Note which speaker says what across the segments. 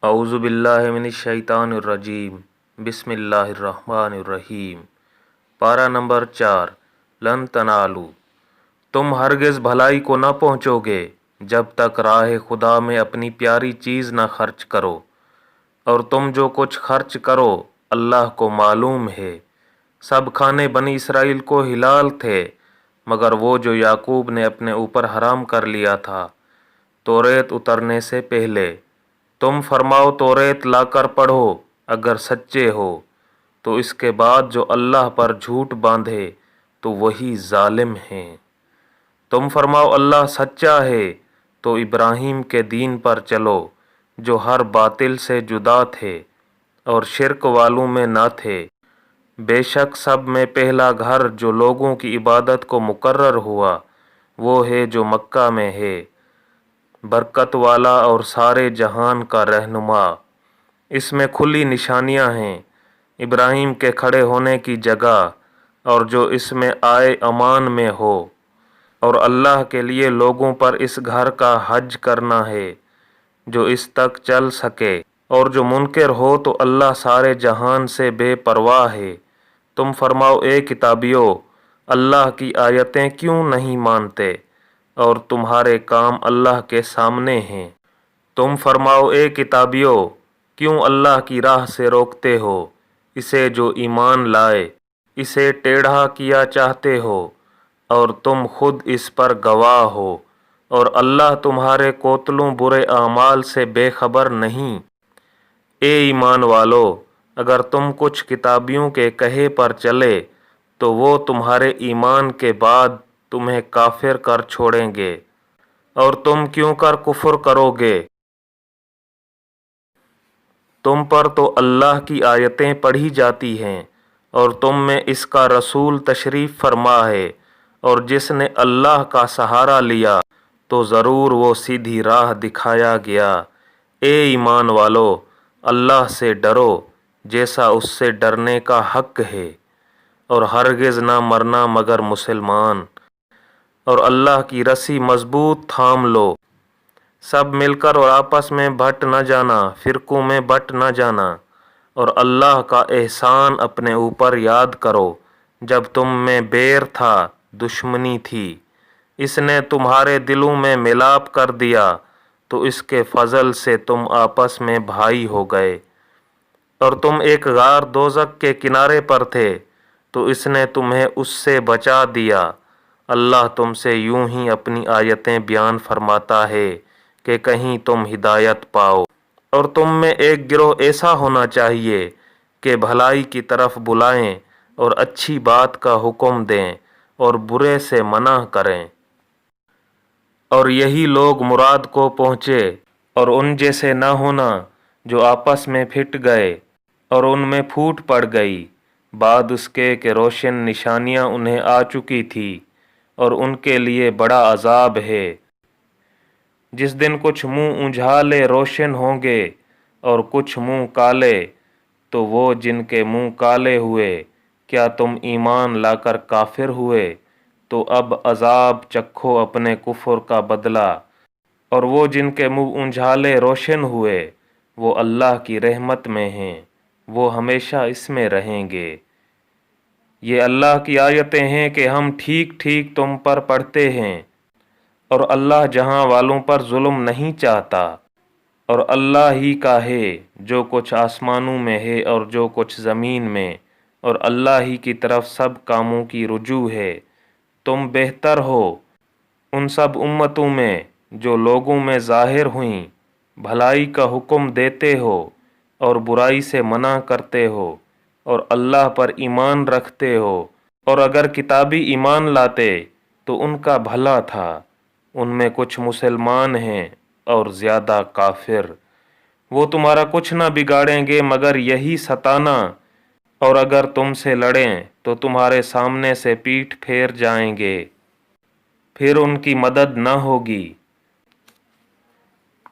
Speaker 1: اعوذ باللہ من الشیطان الرجیم، بسم اللہ الرحمن الرحیم۔ پارہ نمبر 4۔ لن تنالو، تم ہرگز بھلائی کو نہ پہنچو گے جب تک راہ خدا میں اپنی پیاری چیز نہ خرچ کرو، اور تم جو کچھ خرچ کرو اللہ کو معلوم ہے۔ سب کھانے بنی اسرائیل کو حلال تھے مگر وہ جو یعقوب نے اپنے اوپر حرام کر لیا تھا توریت اترنے سے پہلے۔ تم فرماؤ توریت لا کر پڑھو اگر سچے ہو، تو اس کے بعد جو اللہ پر جھوٹ باندھے تو وہی ظالم ہیں۔ تم فرماؤ اللہ سچا ہے تو ابراہیم کے دین پر چلو جو ہر باطل سے جدا تھے اور شرک والوں میں نہ تھے۔ بے شک سب میں پہلا گھر جو لوگوں کی عبادت کو مقرر ہوا وہ ہے جو مکہ میں ہے، برکت والا اور سارے جہان کا رہنما۔ اس میں کھلی نشانیاں ہیں ابراہیم کے کھڑے ہونے کی جگہ، اور جو اس میں آئے امان میں ہو۔ اور اللہ کے لیے لوگوں پر اس گھر کا حج کرنا ہے جو اس تک چل سکے، اور جو منکر ہو تو اللہ سارے جہان سے بے پرواہ ہے۔ تم فرماؤ اے کتابیو، اللہ کی آیتیں کیوں نہیں مانتے اور تمہارے کام اللہ کے سامنے ہیں۔ تم فرماؤ اے کتابیو، کیوں اللہ کی راہ سے روکتے ہو اسے جو ایمان لائے، اسے ٹیڑھا کیا چاہتے ہو، اور تم خود اس پر گواہ ہو، اور اللہ تمہارے کوتلوں برے اعمال سے بے خبر نہیں۔ اے ایمان والو، اگر تم کچھ کتابیوں کے کہے پر چلے تو وہ تمہارے ایمان کے بعد تمہیں کافر کر چھوڑیں گے، اور تم کیوں کر کفر کرو گے؟ تم پر تو اللہ کی آیتیں پڑھی جاتی ہیں اور تم میں اس کا رسول تشریف فرما ہے، اور جس نے اللہ کا سہارا لیا تو ضرور وہ سیدھی راہ دکھایا گیا۔ اے ایمان والو، اللہ سے ڈرو جیسا اس سے ڈرنے کا حق ہے، اور ہرگز نہ مرنا مگر مسلمان، اور اللہ کی رسی مضبوط تھام لو۔ سب مل کر اور آپس میں بٹ نہ جانا، فرقوں میں بٹ نہ جانا، اور اللہ کا احسان اپنے اوپر یاد کرو جب تم میں بیر تھا، دشمنی تھی، اس نے تمہارے دلوں میں ملاپ کر دیا تو اس کے فضل سے تم آپس میں بھائی ہو گئے۔ اور تم ایک غار دوزخ کے کنارے پر تھے تو اس نے تمہیں اس سے بچا دیا۔ اللہ تم سے یوں ہی اپنی آیتیں بیان فرماتا ہے کہ کہیں تم ہدایت پاؤ۔ اور تم میں ایک گروہ ایسا ہونا چاہیے کہ بھلائی کی طرف بلائیں اور اچھی بات کا حکم دیں اور برے سے منع کریں۔ اور یہی لوگ مراد کو پہنچے، اور ان جیسے نہ ہونا جو آپس میں پھٹ گئے اور ان میں پھوٹ پڑ گئی بعد اس کے کہ روشن نشانیاں انہیں آ چکی تھی، اور ان کے لیے بڑا عذاب ہے۔ جس دن کچھ منہ اجالے روشن ہوں گے اور کچھ منہ کالے، تو وہ جن کے منہ کالے ہوئے کیا تم ایمان لا کر کافر ہوئے؟ تو اب عذاب چکھو اپنے کفر کا بدلہ، اور وہ جن کے منہ اجالے روشن ہوئے وہ اللہ کی رحمت میں ہیں، وہ ہمیشہ اس میں رہیں گے۔ یہ اللہ کی آیتیں ہیں کہ ہم ٹھیک ٹھیک تم پر پڑھتے ہیں، اور اللہ جہاں والوں پر ظلم نہیں چاہتا، اور اللہ ہی کا ہے جو کچھ آسمانوں میں ہے اور جو کچھ زمین میں، اور اللہ ہی کی طرف سب کاموں کی رجوع ہے۔ تم بہتر ہو ان سب امتوں میں جو لوگوں میں ظاہر ہوئیں، بھلائی کا حکم دیتے ہو اور برائی سے منع کرتے ہو، اور اللہ پر ایمان رکھتے ہو۔ اور اگر کتابی ایمان لاتے تو ان کا بھلا تھا، ان میں کچھ مسلمان ہیں اور زیادہ کافر۔ وہ تمہارا کچھ نہ بگاڑیں گے مگر یہی ستانا، اور اگر تم سے لڑیں تو تمہارے سامنے سے پیٹھ پھیر جائیں گے، پھر ان کی مدد نہ ہوگی۔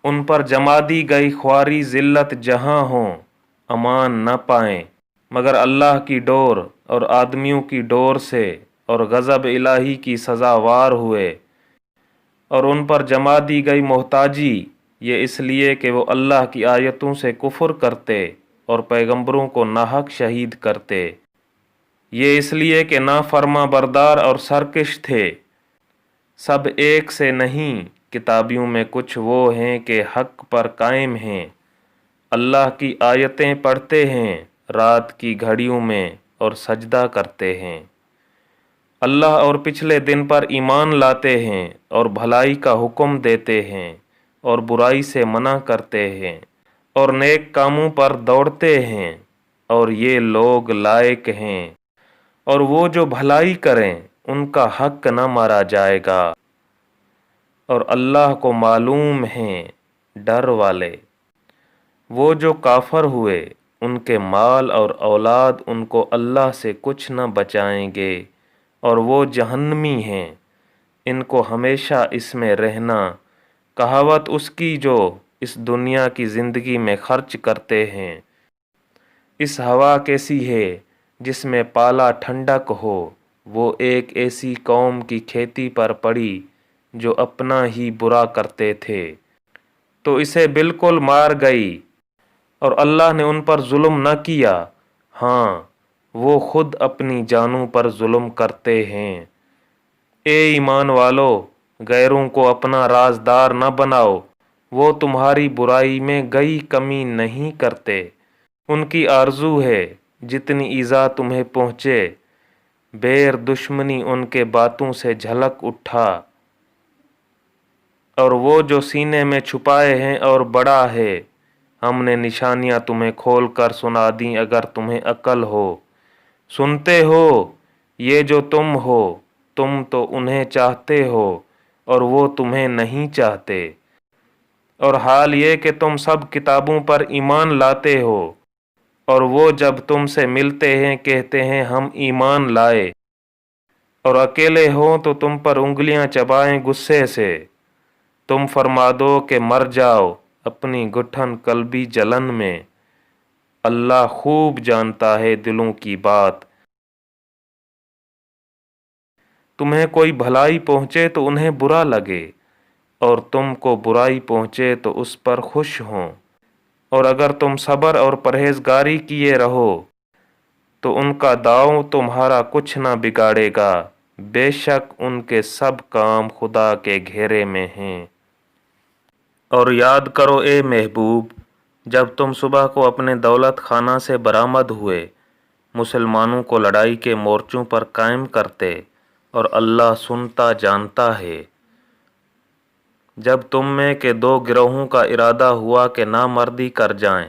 Speaker 1: ان پر جما دی گئی خواری ذلت جہاں ہوں امان نہ پائیں، مگر اللہ کی ڈور اور آدمیوں کی ڈور سے، اور غضب الہی کی سزاوار ہوئے۔ اور ان پر جما دی گئی محتاجی یہ اس لیے کہ وہ اللہ کی آیتوں سے کفر کرتے اور پیغمبروں کو ناحق شہید کرتے، یہ اس لیے کہ نافرما بردار اور سرکش تھے۔ سب ایک سے نہیں، کتابیوں میں کچھ وہ ہیں کہ حق پر قائم ہیں، اللہ کی آیتیں پڑھتے ہیں رات کی گھڑیوں میں اور سجدہ کرتے ہیں، اللہ اور پچھلے دن پر ایمان لاتے ہیں اور بھلائی کا حکم دیتے ہیں اور برائی سے منع کرتے ہیں اور نیک کاموں پر دوڑتے ہیں، اور یہ لوگ لائق ہیں، اور وہ جو بھلائی کریں ان کا حق نہ مارا جائے گا، اور اللہ کو معلوم ہیں ڈر والے۔ وہ جو کافر ہوئے ان کے مال اور اولاد ان کو اللہ سے کچھ نہ بچائیں گے، اور وہ جہنمی ہیں، ان کو ہمیشہ اس میں رہنا۔ کہاوت اس کی جو اس دنیا کی زندگی میں خرچ کرتے ہیں، اس ہوا کیسی ہے جس میں پالا ٹھنڈک ہو، وہ ایک ایسی قوم کی کھیتی پر پڑی جو اپنا ہی برا کرتے تھے، تو اسے بالکل مار گئی، اور اللہ نے ان پر ظلم نہ کیا، ہاں وہ خود اپنی جانوں پر ظلم کرتے ہیں۔ اے ایمان والو، غیروں کو اپنا رازدار نہ بناؤ، وہ تمہاری برائی میں گئی کمی نہیں کرتے، ان کی آرزو ہے جتنی ایذا تمہیں پہنچے، بیر دشمنی ان کے باتوں سے جھلک اٹھا، اور وہ جو سینے میں چھپائے ہیں اور بڑا ہے، ہم نے نشانیاں تمہیں کھول کر سنا دیں اگر تمہیں عقل ہو۔ سنتے ہو یہ جو تم ہو، تم تو انہیں چاہتے ہو اور وہ تمہیں نہیں چاہتے، اور حال یہ کہ تم سب کتابوں پر ایمان لاتے ہو، اور وہ جب تم سے ملتے ہیں کہتے ہیں ہم ایمان لائے، اور اکیلے ہوں تو تم پر انگلیاں چبائیں غصے سے۔ تم فرما دو کہ مر جاؤ اپنی گٹھن قلبی جلن میں، اللہ خوب جانتا ہے دلوں کی بات۔ تمہیں کوئی بھلائی پہنچے تو انہیں برا لگے، اور تم کو برائی پہنچے تو اس پر خوش ہوں، اور اگر تم صبر اور پرہیزگاری کیے رہو تو ان کا داؤں تمہارا کچھ نہ بگاڑے گا، بے شک ان کے سب کام خدا کے گھیرے میں ہیں۔ اور یاد کرو اے محبوب، جب تم صبح کو اپنے دولت خانہ سے برآمد ہوئے، مسلمانوں کو لڑائی کے مورچوں پر قائم کرتے، اور اللہ سنتا جانتا ہے۔ جب تم میں کے دو گروہوں کا ارادہ ہوا کہ نامردی کر جائیں،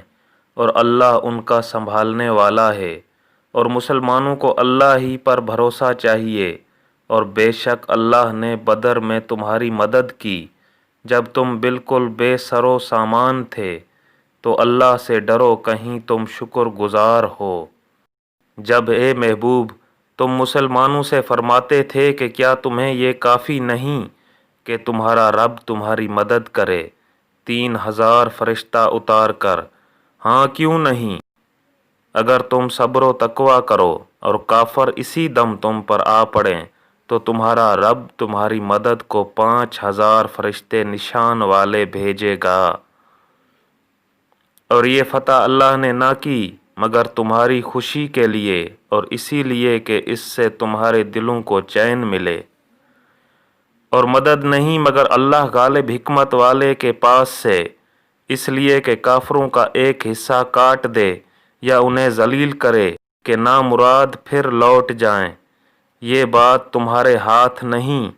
Speaker 1: اور اللہ ان کا سنبھالنے والا ہے، اور مسلمانوں کو اللہ ہی پر بھروسہ چاہیے، اور بے شک اللہ نے بدر میں تمہاری مدد کی جب تم بالکل بے سر و سامان تھے، تو اللہ سے ڈرو کہیں تم شکر گزار ہو۔ جب اے محبوب تم مسلمانوں سے فرماتے تھے کہ کیا تمہیں یہ کافی نہیں کہ تمہارا رب تمہاری مدد کرے 3000 فرشتہ اتار کر؟ ہاں کیوں نہیں، اگر تم صبر و تقوی کرو اور کافر اسی دم تم پر آ پڑیں تو تمہارا رب تمہاری مدد کو 5000 فرشتے نشان والے بھیجے گا۔ اور یہ فتح اللہ نے نہ کی مگر تمہاری خوشی کے لیے، اور اسی لیے کہ اس سے تمہارے دلوں کو چین ملے، اور مدد نہیں مگر اللہ غالب حکمت والے کے پاس سے، اس لیے کہ کافروں کا ایک حصہ کاٹ دے یا انہیں ذلیل کرے کہ نامراد پھر لوٹ جائیں، یہ بات تمہارے ہاتھ نہیں،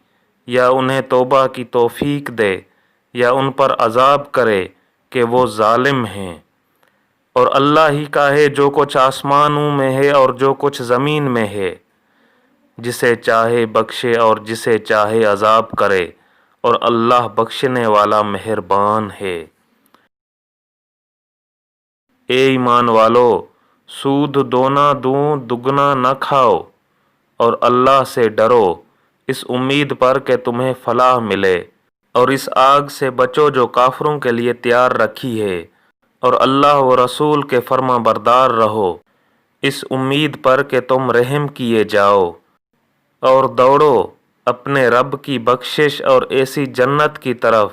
Speaker 1: یا انہیں توبہ کی توفیق دے یا ان پر عذاب کرے کہ وہ ظالم ہیں۔ اور اللہ ہی کا ہے جو کچھ آسمانوں میں ہے اور جو کچھ زمین میں ہے، جسے چاہے بخشے اور جسے چاہے عذاب کرے، اور اللہ بخشنے والا مہربان ہے۔ اے ایمان والو، سود دونا دوں دگنا نہ کھاؤ، اور اللہ سے ڈرو اس امید پر کہ تمہیں فلاح ملے، اور اس آگ سے بچو جو کافروں کے لیے تیار رکھی ہے، اور اللہ و رسول کے فرما بردار رہو اس امید پر کہ تم رحم کیے جاؤ، اور دوڑو اپنے رب کی بخشش اور ایسی جنت کی طرف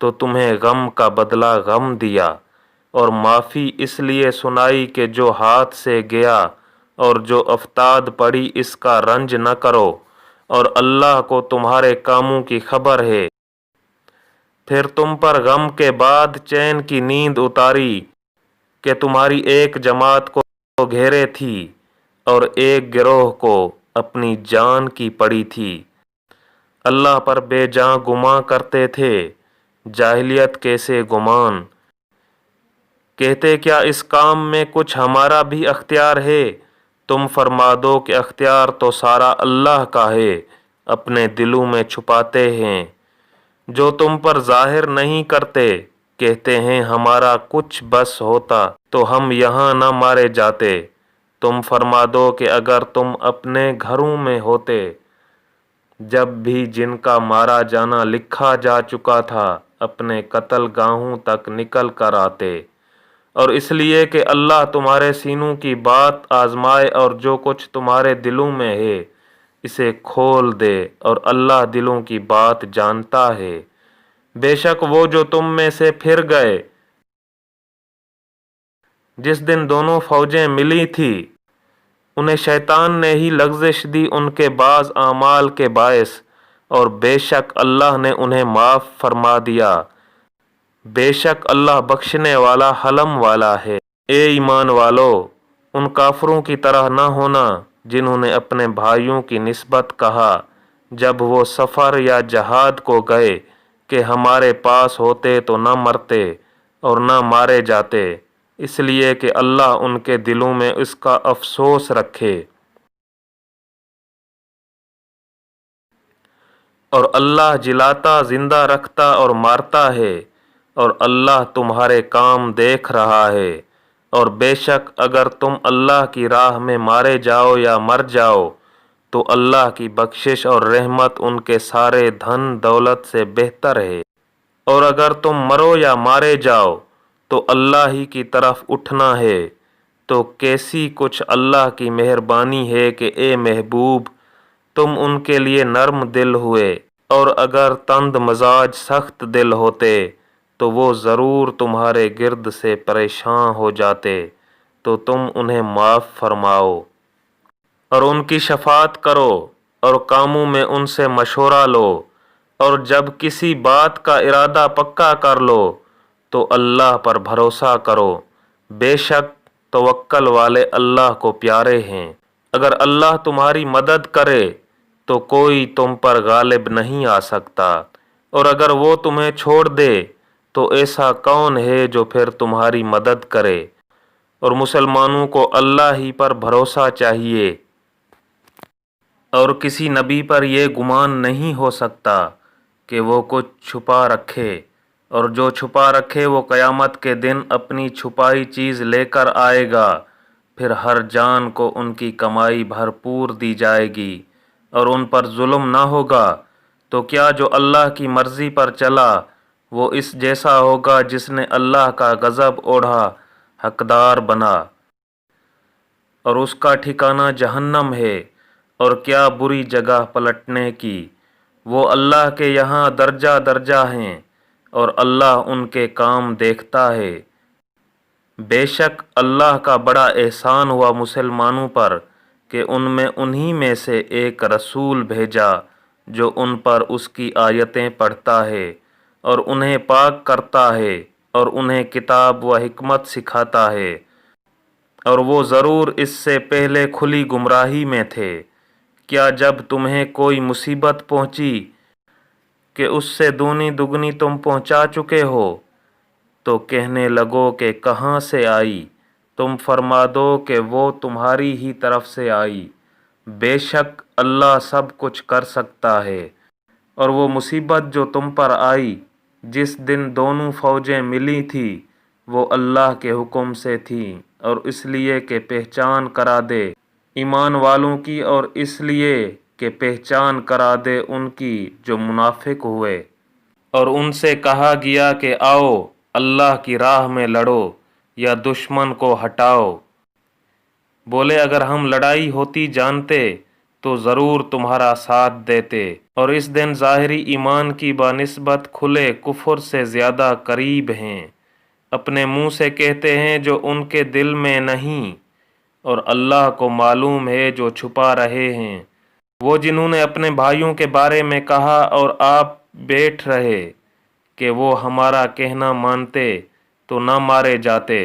Speaker 1: تو تمہیں غم کا بدلہ غم دیا، اور معافی اس لیے سنائی کہ جو ہاتھ سے گیا اور جو افتاد پڑی اس کا رنج نہ کرو، اور اللہ کو تمہارے کاموں کی خبر ہے۔ پھر تم پر غم کے بعد چین کی نیند اتاری کہ تمہاری ایک جماعت کو گھیرے تھی اور ایک گروہ کو اپنی جان کی پڑی تھی۔ اللہ پر بے جاں گمان کرتے تھے، جاہلیت کیسے گمان، کہتے کیا اس کام میں کچھ ہمارا بھی اختیار ہے؟ تم فرما دو کہ اختیار تو سارا اللہ کا ہے، اپنے دلوں میں چھپاتے ہیں جو تم پر ظاہر نہیں کرتے۔ کہتے ہیں ہمارا کچھ بس ہوتا تو ہم یہاں نہ مارے جاتے۔ تم فرما دو کہ اگر تم اپنے گھروں میں ہوتے جب بھی جن کا مارا جانا لکھا جا چکا تھا، اپنے قتل گاہوں تک نکل کر آتے، اور اس لیے کہ اللہ تمہارے سینوں کی بات آزمائے اور جو کچھ تمہارے دلوں میں ہے اسے کھول دے، اور اللہ دلوں کی بات جانتا ہے۔ بے شک وہ جو تم میں سے پھر گئے جس دن دونوں فوجیں ملی تھی، انہیں شیطان نے ہی لغزش دی ان کے بعض اعمال کے باعث، اور بے شک اللہ نے انہیں معاف فرما دیا۔ بے شک اللہ بخشنے والا حلم والا ہے۔ اے ایمان والو، ان کافروں کی طرح نہ ہونا جنہوں نے اپنے بھائیوں کی نسبت کہا جب وہ سفر یا جہاد کو گئے کہ ہمارے پاس ہوتے تو نہ مرتے اور نہ مارے جاتے، اس لیے کہ اللہ ان کے دلوں میں اس کا افسوس رکھے۔ اور اللہ جلاتا، زندہ رکھتا اور مارتا ہے، اور اللہ تمہارے کام دیکھ رہا ہے۔ اور بے شک اگر تم اللہ کی راہ میں مارے جاؤ یا مر جاؤ تو اللہ کی بخشش اور رحمت ان کے سارے دھن دولت سے بہتر ہے۔ اور اگر تم مرو یا مارے جاؤ تو اللہ ہی کی طرف اٹھنا ہے، تو کیسی کچھ اللہ کی مہربانی ہے کہ اے محبوب تم ان کے لیے نرم دل ہوئے، اور اگر تند مزاج سخت دل ہوتے تو وہ ضرور تمہارے گرد سے پریشان ہو جاتے، تو تم انہیں معاف فرماؤ اور ان کی شفاعت کرو، اور کاموں میں ان سے مشورہ لو، اور جب کسی بات کا ارادہ پکا کر لو تو اللہ پر بھروسہ کرو، بے شک توکل والے اللہ کو پیارے ہیں۔ اگر اللہ تمہاری مدد کرے تو کوئی تم پر غالب نہیں آ سکتا، اور اگر وہ تمہیں چھوڑ دے تو ایسا کون ہے جو پھر تمہاری مدد کرے؟ اور مسلمانوں کو اللہ ہی پر بھروسہ چاہیے، اور کسی نبی پر یہ گمان نہیں ہو سکتا کہ وہ کچھ چھپا رکھے، اور جو چھپا رکھے وہ قیامت کے دن اپنی چھپائی چیز لے کر آئے گا، پھر ہر جان کو ان کی کمائی بھرپور دی جائے گی، اور ان پر ظلم نہ ہوگا۔ تو کیا جو اللہ کی مرضی پر چلا وہ اس جیسا ہوگا جس نے اللہ کا غضب اوڑھا حقدار بنا، اور اس کا ٹھکانہ جہنم ہے، اور کیا بری جگہ پلٹنے کی۔ وہ اللہ کے یہاں درجہ درجہ ہیں، اور اللہ ان کے کام دیکھتا ہے۔ بے شک اللہ کا بڑا احسان ہوا مسلمانوں پر کہ ان میں انہی میں سے ایک رسول بھیجا جو ان پر اس کی آیتیں پڑھتا ہے اور انہیں پاک کرتا ہے اور انہیں کتاب و حکمت سکھاتا ہے، اور وہ ضرور اس سے پہلے کھلی گمراہی میں تھے۔ کیا جب تمہیں کوئی مصیبت پہنچی کہ اس سے دگنی دگنی تم پہنچا چکے ہو تو کہنے لگو کہ کہاں سے آئی؟ تم فرما دو کہ وہ تمہاری ہی طرف سے آئی، بے شک اللہ سب کچھ کر سکتا ہے۔ اور وہ مصیبت جو تم پر آئی جس دن دونوں فوجیں ملی تھی وہ اللہ کے حکم سے تھی، اور اس لیے کہ پہچان کرا دے ایمان والوں کی، اور اس لیے کہ پہچان کرا دے ان کی جو منافق ہوئے۔ اور ان سے کہا گیا کہ آؤ اللہ کی راہ میں لڑو یا دشمن کو ہٹاؤ۔ بولے اگر ہم لڑائی ہوتی جانتے تو ضرور تمہارا ساتھ دیتے، اور اس دن ظاہری ایمان کی بنسبت کھلے کفر سے زیادہ قریب ہیں۔ اپنے منہ سے کہتے ہیں جو ان کے دل میں نہیں، اور اللہ کو معلوم ہے جو چھپا رہے ہیں۔ وہ جنہوں نے اپنے بھائیوں کے بارے میں کہا اور آپ بیٹھ رہے کہ وہ ہمارا کہنا مانتے تو نہ مارے جاتے،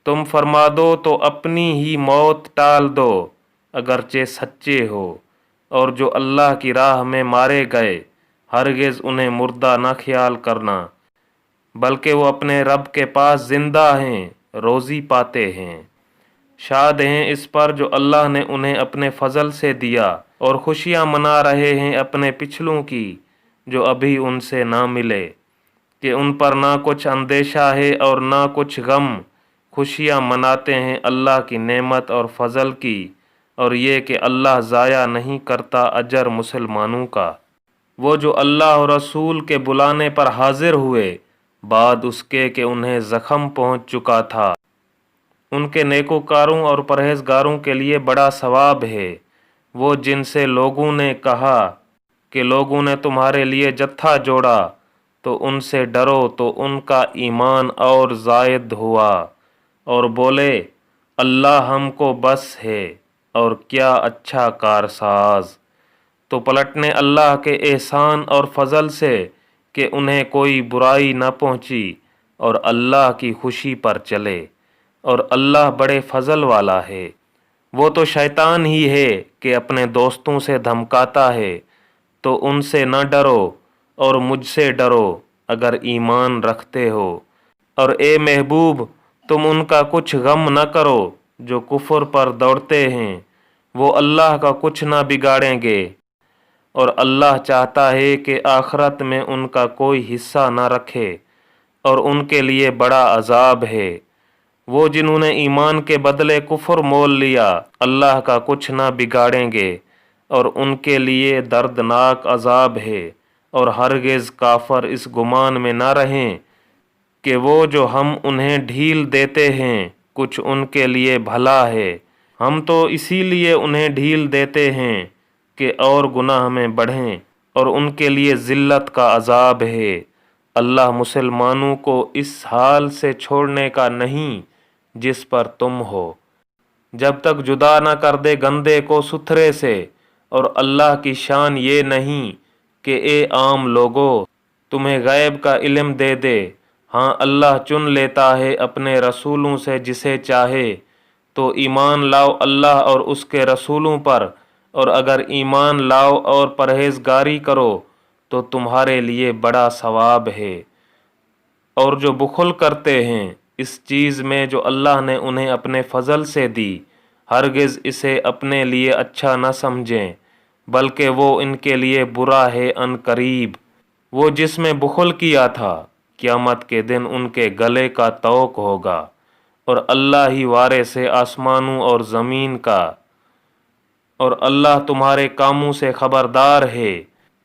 Speaker 1: تم فرما دو تو اپنی ہی موت ٹال دو اگرچہ سچے ہو، اور جو اللہ کی راہ میں مارے گئے ہرگز انہیں مردہ نہ خیال کرنا، بلکہ وہ اپنے رب کے پاس زندہ ہیں، روزی پاتے ہیں۔ شاد ہیں اس پر جو اللہ نے انہیں اپنے فضل سے دیا، اور خوشیاں منا رہے ہیں اپنے پچھلوں کی جو ابھی ان سے نہ ملے، کہ ان پر نہ کچھ اندیشہ ہے اور نہ کچھ غم، خوشیاں مناتے ہیں اللہ کی نعمت اور فضل کی، اور یہ کہ اللہ ضائع نہیں کرتا اجر مسلمانوں کا۔ وہ جو اللہ اور رسول کے بلانے پر حاضر ہوئے بعد اس کے کہ انہیں زخم پہنچ چکا تھا، ان کے نیکوکاروں اور پرہیزگاروں کے لیے بڑا ثواب ہے۔ وہ جن سے لوگوں نے کہا کہ لوگوں نے تمہارے لیے جتھا جوڑا تو ان سے ڈرو، تو ان کا ایمان اور زائد ہوا، اور بولے اللہ ہم کو بس ہے، اور کیا اچھا کارساز۔ تو پلٹنے اللہ کے احسان اور فضل سے کہ انہیں کوئی برائی نہ پہنچی، اور اللہ کی خوشی پر چلے، اور اللہ بڑے فضل والا ہے۔ وہ تو شیطان ہی ہے کہ اپنے دوستوں سے دھمکاتا ہے، تو ان سے نہ ڈرو اور مجھ سے ڈرو اگر ایمان رکھتے ہو، اور اے محبوب تم ان کا کچھ غم نہ کرو جو کفر پر دوڑتے ہیں، وہ اللہ کا کچھ نہ بگاڑیں گے، اور اللہ چاہتا ہے کہ آخرت میں ان کا کوئی حصہ نہ رکھے، اور ان کے لیے بڑا عذاب ہے۔ وہ جنہوں نے ایمان کے بدلے کفر مول لیا اللہ کا کچھ نہ بگاڑیں گے، اور ان کے لیے دردناک عذاب ہے، اور ہرگز کافر اس گمان میں نہ رہیں کہ وہ جو ہم انہیں ڈھیل دیتے ہیں کچھ ان کے لیے بھلا ہے، ہم تو اسی لیے انہیں ڈھیل دیتے ہیں کہ اور گناہ میں بڑھیں، اور ان کے لیے ذلت کا عذاب ہے۔ اللہ مسلمانوں کو اس حال سے چھوڑنے کا نہیں جس پر تم ہو، جب تک جدا نہ کر دے گندے کو ستھرے سے، اور اللہ کی شان یہ نہیں کہ اے عام لوگو تمہیں غیب کا علم دے دے، ہاں اللہ چن لیتا ہے اپنے رسولوں سے جسے چاہے، تو ایمان لاؤ اللہ اور اس کے رسولوں پر، اور اگر ایمان لاؤ اور پرہیزگاری کرو تو تمہارے لیے بڑا ثواب ہے۔ اور جو بخل کرتے ہیں اس چیز میں جو اللہ نے انہیں اپنے فضل سے دی، ہرگز اسے اپنے لیے اچھا نہ سمجھیں، بلکہ وہ ان کے لیے برا ہے عن قریب۔ وہ جس میں بخل کیا تھا قیامت کے دن ان کے گلے کا طوق ہوگا، اور اللہ ہی وارث ہے آسمانوں اور زمین کا، اور اللہ تمہارے کاموں سے خبردار ہے۔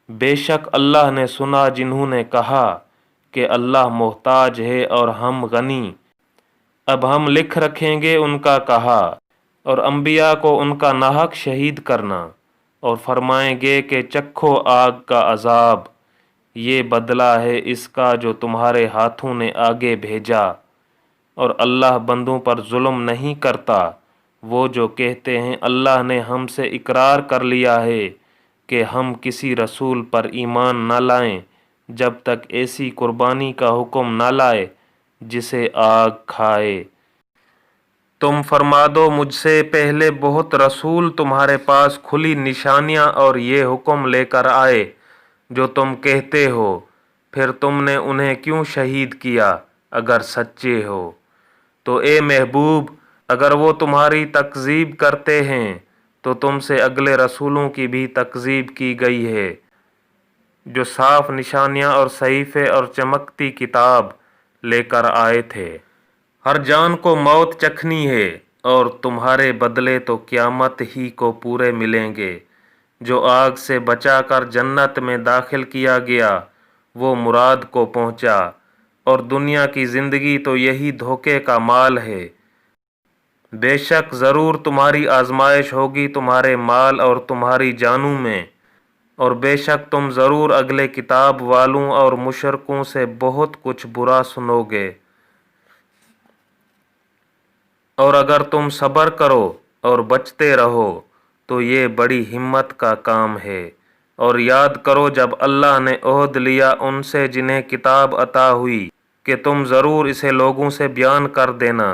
Speaker 1: بے شک اللہ نے سنا جنہوں نے کہا کہ اللہ محتاج ہے اور ہم غنی، اب ہم لکھ رکھیں گے ان کا کہا، اور انبیاء کو ان کا ناحق شہید کرنا، اور فرمائیں گے کہ چکھو آگ کا عذاب، یہ بدلہ ہے اس کا جو تمہارے ہاتھوں نے آگے بھیجا، اور اللہ بندوں پر ظلم نہیں کرتا۔ وہ جو کہتے ہیں اللہ نے ہم سے اقرار کر لیا ہے کہ ہم کسی رسول پر ایمان نہ لائیں جب تک ایسی قربانی کا حکم نہ لائے جسے آگ کھائے۔ تم فرما دو مجھ سے پہلے بہت رسول تمہارے پاس کھلی نشانیاں اور یہ حکم لے کر آئے جو تم کہتے ہو، پھر تم نے انہیں کیوں شہید کیا اگر سچے ہو؟ تو اے محبوب اگر وہ تمہاری تکذیب کرتے ہیں تو تم سے اگلے رسولوں کی بھی تکذیب کی گئی ہے جو صاف نشانیاں اور صحیفے اور چمکتی کتاب لے کر آئے تھے۔ ہر جان کو موت چکھنی ہے، اور تمہارے بدلے تو قیامت ہی کو پورے ملیں گے۔ جو آگ سے بچا کر جنت میں داخل کیا گیا وہ مراد کو پہنچا، اور دنیا کی زندگی تو یہی دھوکے کا مال ہے۔ بے شک ضرور تمہاری آزمائش ہوگی تمہارے مال اور تمہاری جانوں میں، اور بے شک تم ضرور اگلے کتاب والوں اور مشرکوں سے بہت کچھ برا سنو گے۔ اور اگر تم صبر کرو اور بچتے رہو تو یہ بڑی ہمت کا کام ہے۔ اور یاد کرو جب اللہ نے عہد لیا ان سے جنہیں کتاب عطا ہوئی کہ تم ضرور اسے لوگوں سے بیان کر دینا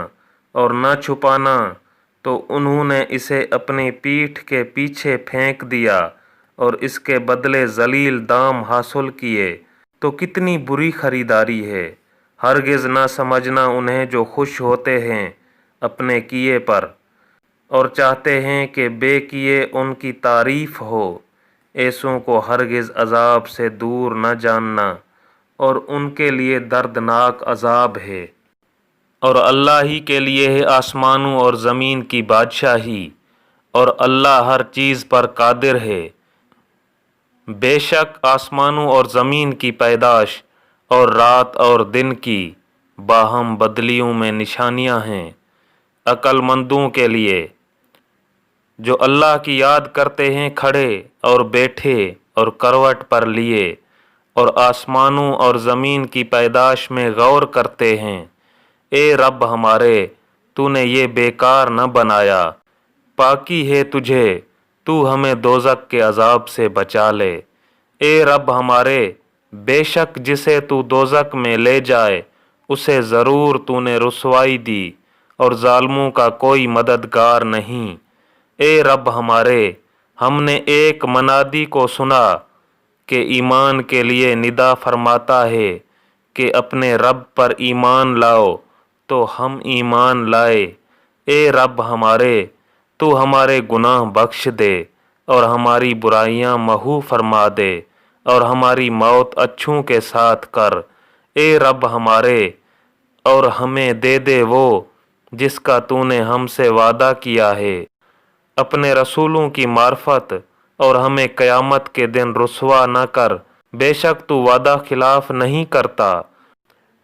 Speaker 1: اور نہ چھپانا، تو انہوں نے اسے اپنی پیٹھ کے پیچھے پھینک دیا اور اس کے بدلے ذلیل دام حاصل کیے، تو کتنی بری خریداری ہے۔ ہرگز نہ سمجھنا انہیں جو خوش ہوتے ہیں اپنے کیے پر اور چاہتے ہیں کہ بے کیے ان کی تعریف ہو، ایسوں کو ہرگز عذاب سے دور نہ جاننا، اور ان کے لیے دردناک عذاب ہے۔ اور اللہ ہی کے لیے ہے آسمانوں اور زمین کی بادشاہی، اور اللہ ہر چیز پر قادر ہے۔ بے شک آسمانوں اور زمین کی پیدائش اور رات اور دن کی باہم بدلیوں میں نشانیاں ہیں عقل مندوں کے لیے، جو اللہ کی یاد کرتے ہیں کھڑے اور بیٹھے اور کروٹ پر لیے، اور آسمانوں اور زمین کی پیدائش میں غور کرتے ہیں۔ اے رب ہمارے، تو نے یہ بیکار نہ بنایا، پاکی ہے تجھے، تو ہمیں دوزخ کے عذاب سے بچا لے۔ اے رب ہمارے، بے شک جسے تو دوزخ میں لے جائے اسے ضرور تو نے رسوائی دی، اور ظالموں کا کوئی مددگار نہیں۔ اے رب ہمارے، ہم نے ایک منادی کو سنا کہ ایمان کے لیے ندا فرماتا ہے کہ اپنے رب پر ایمان لاؤ، تو ہم ایمان لائے۔ اے رب ہمارے، تو ہمارے گناہ بخش دے اور ہماری برائیاں محو فرما دے، اور ہماری موت اچھوں کے ساتھ کر۔ اے رب ہمارے، اور ہمیں دے دے وہ جس کا تو نے ہم سے وعدہ کیا ہے اپنے رسولوں کی معرفت، اور ہمیں قیامت کے دن رسوا نہ کر، بے شک تو وعدہ خلاف نہیں کرتا۔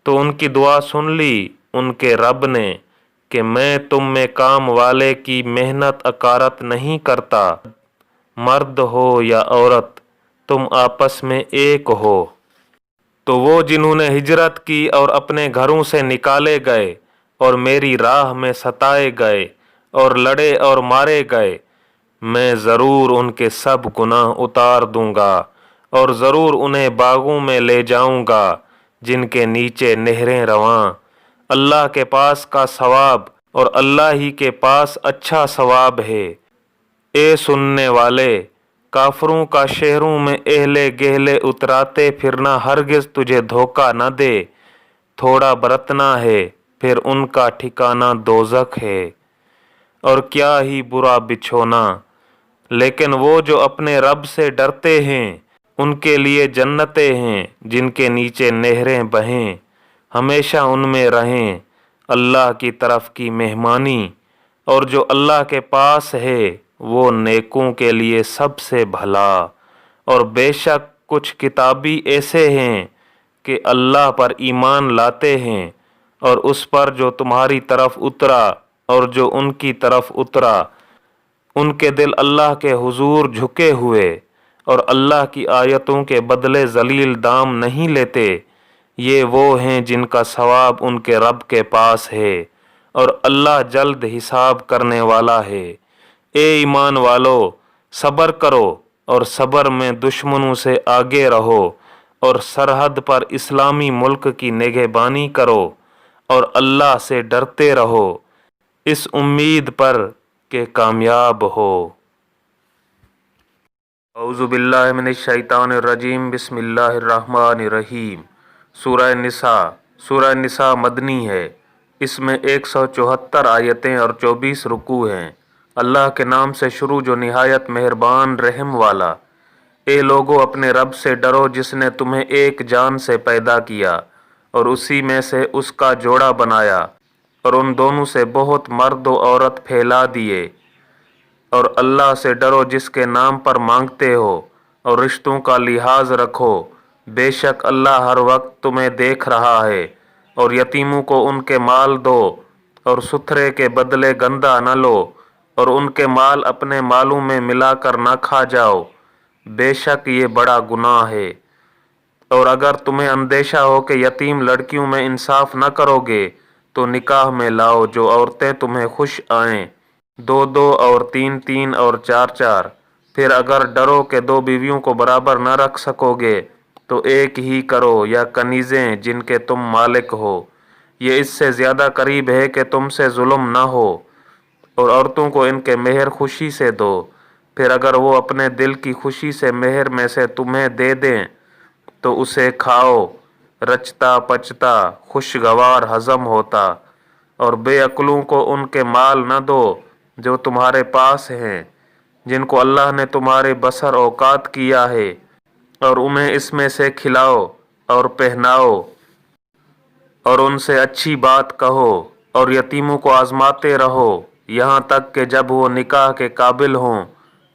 Speaker 1: تو ان کی دعا سن لی ان کے رب نے کہ میں تم میں کام والے کی محنت اکارت نہیں کرتا، مرد ہو یا عورت تم آپس میں ایک ہو۔ تو وہ جنہوں نے ہجرت کی اور اپنے گھروں سے نکالے گئے اور میری راہ میں ستائے گئے اور لڑے اور مارے گئے، میں ضرور ان کے سب گناہ اتار دوں گا، اور ضرور انہیں باغوں میں لے جاؤں گا جن کے نیچے نہریں رواں۔ اللہ کے پاس کا ثواب اور اللہ ہی کے پاس اچھا ثواب ہے۔ اے سننے والے، کافروں کا شہروں میں اہل گہلے اتراتے پھرنا ہرگز تجھے دھوکہ نہ دے، تھوڑا برتنا ہے پھر ان کا ٹھکانہ دوزخ ہے، اور کیا ہی برا بچھونا۔ لیکن وہ جو اپنے رب سے ڈرتے ہیں ان کے لیے جنتیں ہیں جن کے نیچے نہریں بہیں، ہمیشہ ان میں رہیں، اللہ کی طرف کی مہمانی۔ اور جو اللہ کے پاس ہے وہ نیکوں کے لیے سب سے بھلا۔ اور بے شک کچھ کتابی ایسے ہیں کہ اللہ پر ایمان لاتے ہیں، اور اس پر جو تمہاری طرف اترا اور جو ان کی طرف اترا، ان کے دل اللہ کے حضور جھکے ہوئے، اور اللہ کی آیتوں کے بدلے ذلیل دام نہیں لیتے۔ یہ وہ ہیں جن کا ثواب ان کے رب کے پاس ہے، اور اللہ جلد حساب کرنے والا ہے۔ اے ایمان والو، صبر کرو اور صبر میں دشمنوں سے آگے رہو، اور سرحد پر اسلامی ملک کی نگہبانی کرو، اور اللہ سے ڈرتے رہو اس امید پر کہ کامیاب ہو۔ اعوذ باللہ من الشیطان الرجیم، بسم اللہ الرحمن الرحیم۔ سورہ نساء۔ سورہ نساء مدنی ہے، اس میں 174 آیتیں اور 24 رکوع ہیں۔ اللہ کے نام سے شروع جو نہایت مہربان رحم والا۔ اے لوگو، اپنے رب سے ڈرو جس نے تمہیں ایک جان سے پیدا کیا اور اسی میں سے اس کا جوڑا بنایا، اور ان دونوں سے بہت مرد و عورت پھیلا دیے۔ اور اللہ سے ڈرو جس کے نام پر مانگتے ہو، اور رشتوں کا لحاظ رکھو، بے شک اللہ ہر وقت تمہیں دیکھ رہا ہے۔ اور یتیموں کو ان کے مال دو، اور ستھرے کے بدلے گندا نہ لو، اور ان کے مال اپنے مالوں میں ملا کر نہ کھا جاؤ، بے شک یہ بڑا گناہ ہے۔ اور اگر تمہیں اندیشہ ہو کہ یتیم لڑکیوں میں انصاف نہ کرو گے تو نکاح میں لاؤ جو عورتیں تمہیں خوش آئیں، 2 اور 3 اور 4۔ پھر اگر ڈرو کہ 2 بیویوں کو برابر نہ رکھ سکو گے تو ایک ہی کرو، یا کنیزیں جن کے تم مالک ہو، یہ اس سے زیادہ قریب ہے کہ تم سے ظلم نہ ہو۔ اور عورتوں کو ان کے مہر خوشی سے دو، پھر اگر وہ اپنے دل کی خوشی سے مہر میں سے تمہیں دے دیں تو اسے کھاؤ، رچتا پچتا خوشگوار ہضم ہوتا۔ اور بے عقلوں کو ان کے مال نہ دو جو تمہارے پاس ہیں، جن کو اللہ نے تمہارے بسر اوقات کیا ہے، اور انہیں اس میں سے کھلاؤ اور پہناؤ، اور ان سے اچھی بات کہو، اور یتیموں کو آزماتے رہو یہاں تک کہ جب وہ نکاح کے قابل ہوں،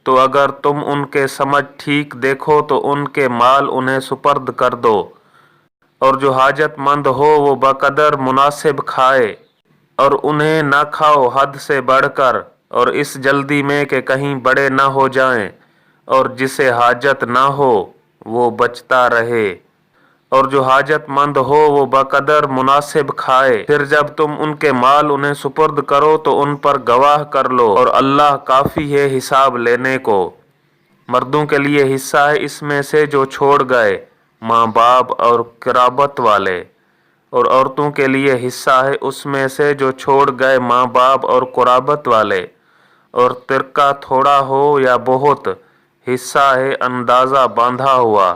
Speaker 1: تو اگر تم ان کے سمجھ ٹھیک دیکھو تو ان کے مال انہیں سپرد کر دو، اور جو حاجت مند ہو وہ بقدر مناسب کھائے، اور انہیں نہ کھاؤ حد سے بڑھ کر، اور اس جلدی میں کہ کہیں بڑے نہ ہو جائیں، اور جسے حاجت نہ ہو وہ بچتا رہے، اور جو حاجت مند ہو وہ بقدر مناسب کھائے۔ پھر جب تم ان کے مال انہیں سپرد کرو تو ان پر گواہ کر لو، اور اللہ کافی ہے حساب لینے کو۔ مردوں کے لیے حصہ ہے اس میں سے جو چھوڑ گئے، ماں باپ اور قرابت والے، اور عورتوں کے لیے حصہ ہے اس میں سے جو چھوڑ گئے ماں باپ اور قرابت والے، اور ترکہ تھوڑا ہو یا بہت، حصہ ہے اندازہ باندھا ہوا۔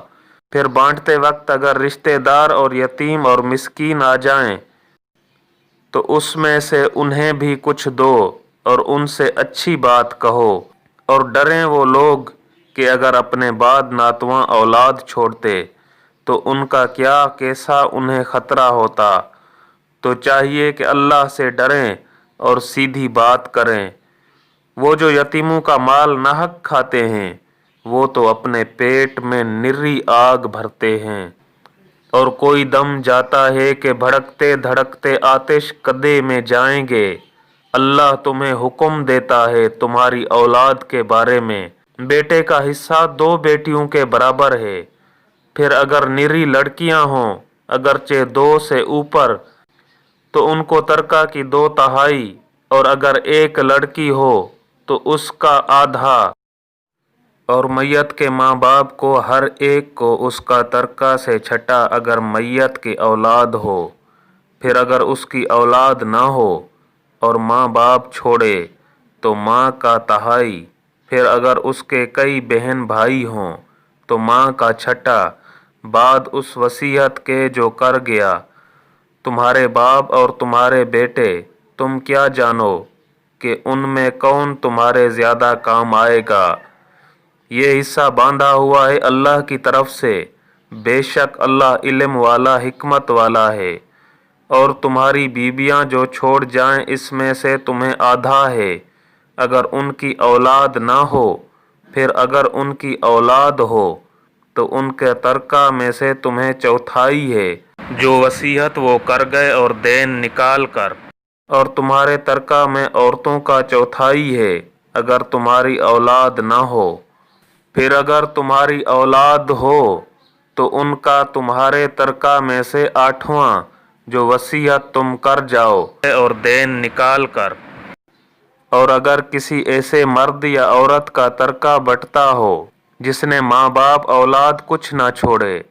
Speaker 1: پھر بانٹتے وقت اگر رشتہ دار اور یتیم اور مسکین آ جائیں تو اس میں سے انہیں بھی کچھ دو، اور ان سے اچھی بات کہو، اور ڈریں وہ لوگ کہ اگر اپنے بعد ناتواں اولاد چھوڑتے تو ان کا کیا کیسا انہیں خطرہ ہوتا۔ تو چاہیے کہ اللہ سے ڈریں اور سیدھی بات کریں۔ وہ جو یتیموں کا مال ناحق کھاتے ہیں وہ تو اپنے پیٹ میں نری آگ بھرتے ہیں، اور کوئی دم جاتا ہے کہ بھڑکتے دھڑکتے آتش کدے میں جائیں گے۔ اللہ تمہیں حکم دیتا ہے تمہاری اولاد کے بارے میں، بیٹے کا حصہ 2 بیٹیوں کے برابر ہے۔ پھر اگر نری لڑکیاں ہوں اگرچہ 2 سے اوپر تو ان کو ترکہ کی 2/3، اور اگر 1 لڑکی ہو تو اس کا آدھا، اور میت کے ماں باپ کو ہر ایک کو اس کا ترکہ سے چھٹا اگر میت کی اولاد ہو۔ پھر اگر اس کی اولاد نہ ہو اور ماں باپ چھوڑے تو ماں کا 1/3۔ پھر اگر اس کے کئی بہن بھائی ہوں تو ماں کا چھٹا، بعد اس وصیت کے جو کر گیا۔ تمہارے باپ اور تمہارے بیٹے، تم کیا جانو کہ ان میں کون تمہارے زیادہ کام آئے گا؟ یہ حصہ باندھا ہوا ہے اللہ کی طرف سے، بے شک اللہ علم والا حکمت والا ہے۔ اور تمہاری بیویاں جو چھوڑ جائیں اس میں سے تمہیں آدھا ہے اگر ان کی اولاد نہ ہو۔ پھر اگر ان کی اولاد ہو تو ان کے ترکہ میں سے تمہیں 1/4 ہے جو وصیت وہ کر گئے اور دین نکال کر، اور تمہارے ترکہ میں عورتوں کا 1/4 ہے اگر تمہاری اولاد نہ ہو۔ پھر اگر تمہاری اولاد ہو تو ان کا تمہارے ترکہ میں سے 8واں جو وصیت تم کر جاؤ اور دین نکال کر۔ اور اگر کسی ایسے مرد یا عورت کا ترکہ بٹتا ہو جس نے ماں باپ اولاد کچھ نہ چھوڑے،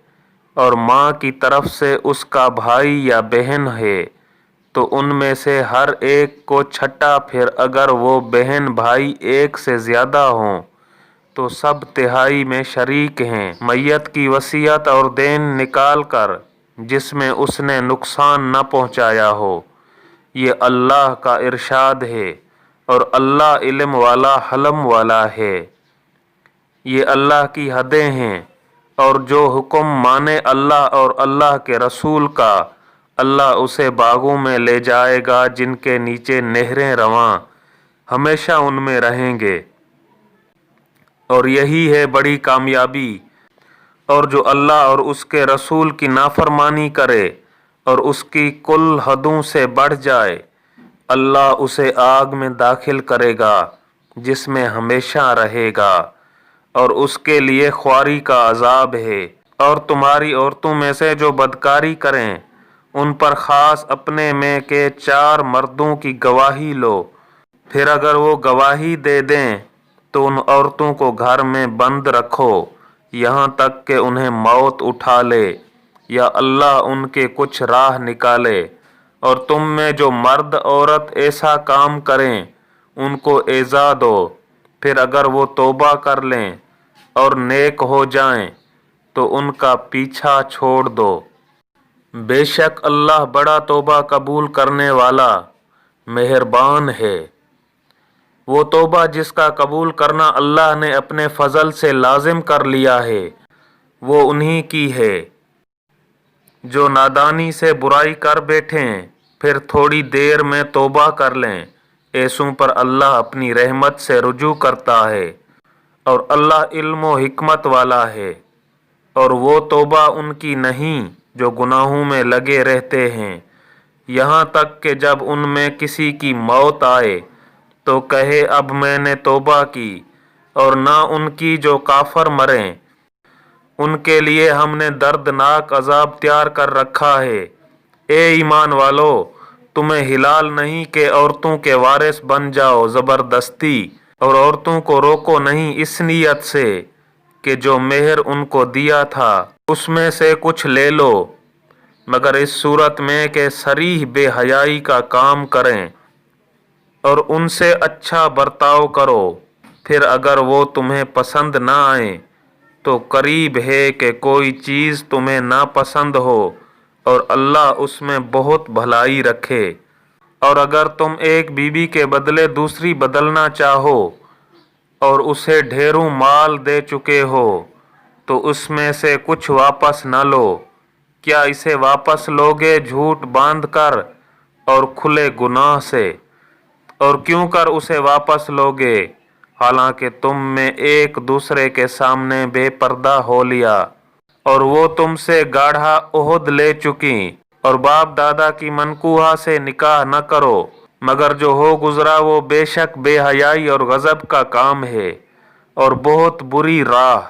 Speaker 1: اور ماں کی طرف سے اس کا بھائی یا بہن ہے تو ان میں سے ہر ایک کو چھٹا۔ پھر اگر وہ بہن بھائی 1 سے زیادہ ہوں تو سب 1/3 میں شریک ہیں۔ میت کی وصیت اور دین نکال کر جس میں اس نے نقصان نہ پہنچایا ہو، یہ اللہ کا ارشاد ہے، اور اللہ علم والا حلم والا ہے۔ یہ اللہ کی حدیں ہیں، اور جو حکم مانے اللہ اور اللہ کے رسول کا، اللہ اسے باغوں میں لے جائے گا جن کے نیچے نہریں رواں، ہمیشہ ان میں رہیں گے، اور یہی ہے بڑی کامیابی۔ اور جو اللہ اور اس کے رسول کی نافرمانی کرے اور اس کی کل حدوں سے بڑھ جائے اللہ اسے آگ میں داخل کرے گا جس میں ہمیشہ رہے گا، اور اس کے لیے خواری کا عذاب ہے۔ اور تمہاری عورتوں میں سے جو بدکاری کریں ان پر خاص اپنے میں کے 4 مردوں کی گواہی لو، پھر اگر وہ گواہی دے دیں تو ان عورتوں کو گھر میں بند رکھو یہاں تک کہ انہیں موت اٹھا لے یا اللہ ان کے کچھ راہ نکالے۔ اور تم میں جو مرد عورت ایسا کام کریں ان کو ایذا دو، پھر اگر وہ توبہ کر لیں اور نیک ہو جائیں تو ان کا پیچھا چھوڑ دو۔ بے شک اللہ بڑا توبہ قبول کرنے والا مہربان ہے۔ وہ توبہ جس کا قبول کرنا اللہ نے اپنے فضل سے لازم کر لیا ہے وہ انہی کی ہے جو نادانی سے برائی کر بیٹھیں پھر تھوڑی دیر میں توبہ کر لیں، ایسوں پر اللہ اپنی رحمت سے رجوع کرتا ہے اور اللہ علم و حکمت والا ہے۔ اور وہ توبہ ان کی نہیں جو گناہوں میں لگے رہتے ہیں، یہاں تک کہ جب ان میں کسی کی موت آئے تو کہے اب میں نے توبہ کی، اور نہ ان کی جو کافر مریں، ان کے لیے ہم نے دردناک عذاب تیار کر رکھا ہے۔ اے ایمان والو، تمہیں حلال نہیں کہ عورتوں کے وارث بن جاؤ زبردستی، اور عورتوں کو روکو نہیں اس نیت سے کہ جو مہر ان کو دیا تھا اس میں سے کچھ لے لو، مگر اس صورت میں کہ صریح بے حیائی کا کام کریں اور ان سے اچھا برتاؤ کرو۔ پھر اگر وہ تمہیں پسند نہ آئیں تو قریب ہے کہ کوئی چیز تمہیں ناپسند ہو اور اللہ اس میں بہت بھلائی رکھے۔ اور اگر تم ایک بیوی کے بدلے دوسری بدلنا چاہو اور اسے ڈھیروں مال دے چکے ہو تو اس میں سے کچھ واپس نہ لو، کیا اسے واپس لوگے جھوٹ باندھ کر اور کھلے گناہ سے؟ اور کیوں کر اسے واپس لوگے حالانکہ تم میں ایک دوسرے کے سامنے بے پردہ ہو لیا، اور وہ تم سے گاڑھا عہد لے چکیں، اور باپ دادا کی منکوحہ سے نکاح نہ کرو مگر جو ہو گزرا وہ بے شک بے حیائی اور غضب کا کام ہے اور بہت بری راہ۔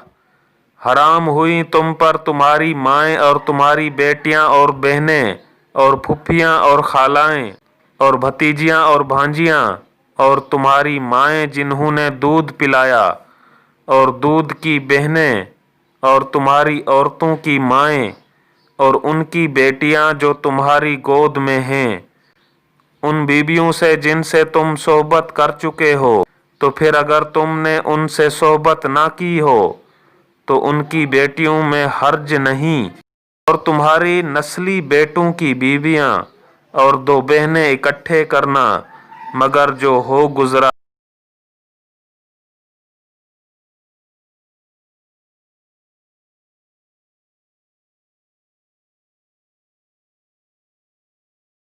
Speaker 1: حرام ہوئی تم پر تمہاری مائیں اور تمہاری بیٹیاں اور بہنیں اور پھپھیاں اور خالائیں اور بھتیجیاں اور بھانجیاں اور تمہاری مائیں جنہوں نے دودھ پلایا اور دودھ کی بہنیں اور تمہاری عورتوں کی مائیں اور ان کی بیٹیاں جو تمہاری گود میں ہیں، ان بیویوں سے جن سے تم صحبت کر چکے ہو، تو پھر اگر تم نے ان سے صحبت نہ کی ہو تو ان کی بیٹیوں میں حرج نہیں، اور تمہاری نسلی بیٹوں کی بیویاں اور 2 بہنیں اکٹھے کرنا مگر جو ہو گزرا